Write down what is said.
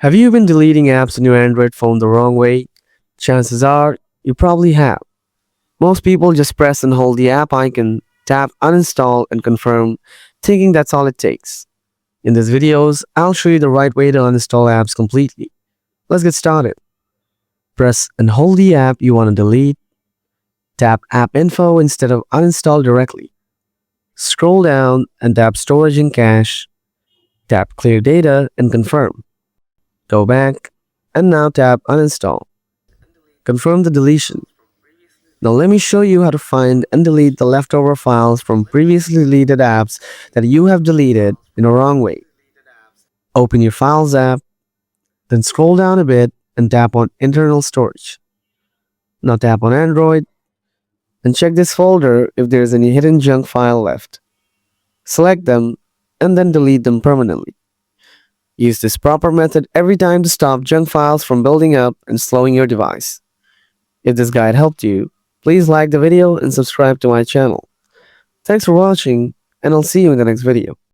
Have you been deleting apps on your Android phone the wrong way? Chances are you probably have. Most people just press and hold the app icon, tap uninstall and confirm, thinking that's all it takes. In these videos, I'll show you the right way to uninstall apps completely. Let's get started. Press and hold the app you want to delete. Tap App Info instead of uninstall directly. Scroll down and tap Storage and Cache. Tap Clear Data and confirm. Go back and now tap Uninstall. Confirm the deletion. Now let me show you how to find and delete the leftover files from previously deleted apps that you have deleted in a wrong way. Open your Files app, then scroll down a bit and tap on Internal Storage. Now tap on Android and check this folder if there's any hidden junk file left. Select them and then delete them permanently. Use this proper method every time to stop junk files from building up and slowing your device. If this guide helped you, please like the video and subscribe to my channel. Thanks for watching, and I'll see you in the next video.